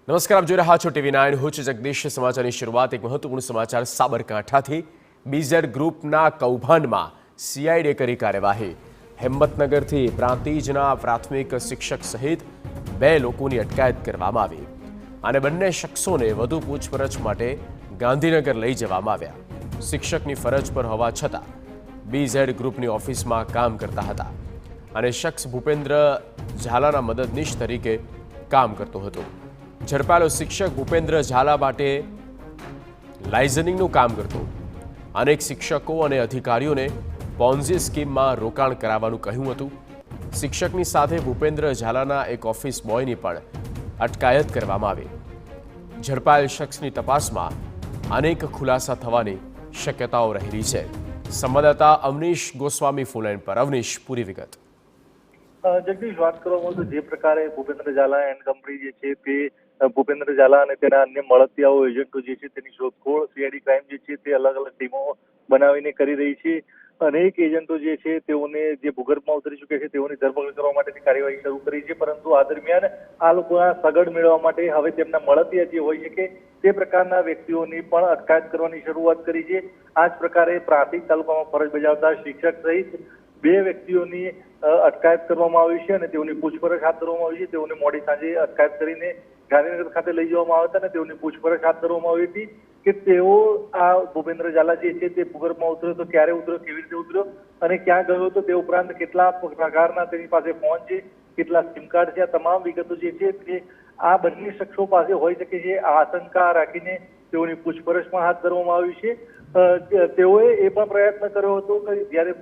નમસ્કાર, આપ જોઈ રહ્યા છો TV9 હું છું જગદીશ। સમાચારની શરૂઆત એક મહત્વપૂર્ણ સમાચાર સાબરકાંઠાથી। બીઝેડ ગ્રુપના કૌભાંડમાં CIDએ કરી કાર્યવાહી। હિંમતનગરથી પ્રાંતિજના પ્રાથમિક શિક્ષક સહિત 2 લોકોની અટકાયત કરવામાં આવી અને બંને શખ્સોને વધુ પૂછપરછ માટે ગાંધીનગર લઈ જવામાં આવ્યા। શિક્ષકની ફરજ પર હોવા છતાં બીઝેડ ગ્રુપની ઓફિસમાં કામ કરતા હતા અને શખ્સ ભૂપેન્દ્ર ઝાલાના મદદનીશ તરીકે કામ કરતો હતો। ઝડપાયેલો શિક્ષક ભૂપેન્દ્ર ઝાલા માટે લાઇઝનિંગનું કામ કરતો। અનેક શિક્ષકો અને અધિકારીઓને પોન્ઝી સ્કીમમાં રોકાણ કરાવવાનું કહ્યું હતું। શિક્ષકની સાથે ભૂપેન્દ્ર ઝાલાના એક ઓફિસ બોયની પણ અટકાયત કરવામાં આવી। ઝડપાયેલ શખ્સની તપાસમાં અનેક ખુલાસા થવાની શક્યતાઓ રહેલી છે। સંવાદદાતા અવનીશ ગોસ્વામી ફોનલાઈન પર। અવનીશ, પૂરી વિગત। જગદીશ, વાત કરવામાં તો જે પ્રકારે ભૂપેન્દ્ર ઝાલા એન્ડ કંપની જે છે તે ભૂપેન્દ્ર ઝાલા અને તેના અન્ય મળતિયાઓ એજન્ટો જે છે તેની શોધખોળ CID ક્રાઇમ જે છે તે અલગ અલગ ટીમો બનાવીને કરી રહી છે। અનેક એજન્ટો જે છે તેઓને જે ભૂગર્ભમાં ઉતરી ચૂક્યા છે તેઓની ધરપકડ કરવા માટેની કાર્યવાહી શરૂ કરી છે, પરંતુ આ દરમિયાન આ લોકોના સગડ મેળવવા માટે હવે તેમના મળતિયા જે હોય શકે તે પ્રકારના વ્યક્તિઓની પણ અટકાયત કરવાની શરૂઆત કરી છે। આ જ પ્રકારે પ્રાંતિજ તાલુકામાં ફરજ બજાવતા શિક્ષક સહિત 2 વ્યક્તિઓની અટકાયત કરવામાં આવી છે અને તેઓની પૂછપરછ હાથ ધરવામાં આવી છે। તેઓને મોડી સાંજે અટકાયત કરીને ગાંધીનગર ખાતે લઈ જવામાં આવ્યા હતા અને તેઓની પૂછપરછ હાથ ધરવામાં આવી હતી કે તેઓ આ ભૂપેન્દ્ર ઝાલા જે છે તે ભૂગર્ભમાં ઉતર્યો તો ક્યારે ઉતર્યો, કેવી રીતે ઉતર્યો અને ક્યાં ગયો હતો, તે ઉપરાંત કેટલા પ્રકારના તેની પાસે ફોન છે, કેટલા સિમ કાર્ડ છે, આ તમામ વિગતો જે છે તે આ બંને શખ્સો પાસે હોઈ શકે છે। આ આશંકા રાખીને તેઓની પૂછપરછ પણ હાથ ધરવામાં આવી છે। તેઓએ એ પણ પ્રયત્ન કર્યો હતો કે જ્યારે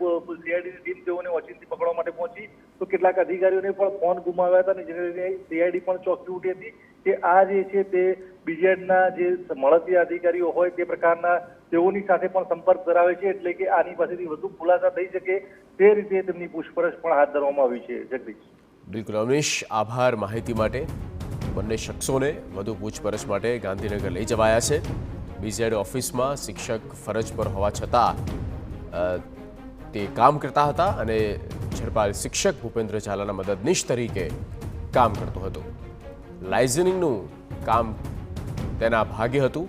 CIDની ટીમ તેઓને ઓચિંતી પકડવા માટે પહોંચી તો કેટલાક અધિકારીઓને પણ ફોન ગુમાવ્યા હતા અને જેને લઈને CID પણ ચોંકી ઉઠી હતી કે આ જે છે તે બીજેડના જે મળતિયા અધિકારીઓ હોય તે પ્રકારના તેઓની સાથે પણ સંપર્ક ધરાવે છે, એટલે કે આની પાસેથી વધુ ખુલાસા થઈ શકે તે રીતે તેમની પૂછપરછ પણ હાથ ધરવામાં આવી છે। જગદીશ, બિલકુલ અવનીશ, આભાર માહિતી માટે। બંને શખ્સોને વધુ પૂછપરછ માટે ગાંધીનગર લઈ જવાયા છે। બીઝેડ ઓફિસમાં શિક્ષક ફરજ પર હોવા છતાં તે કામ કરતા હતા અને ઝડપાયેલ શિક્ષક ભૂપેન્દ્ર ઝાલાના મદદનીશ તરીકે કામ કરતો હતો। લાઇઝનિંગનું કામ તેના ભાગે હતું।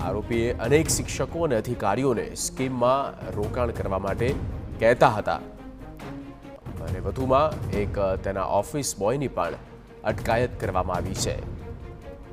આરોપીએ અનેક શિક્ષકો અને અધિકારીઓને સ્કીમમાં રોકાણ કરવા માટે કહેતા હતા અને વધુમાં એક તેના ઓફિસ બોયની પણ અટકાયત કરવામાં આવી છે।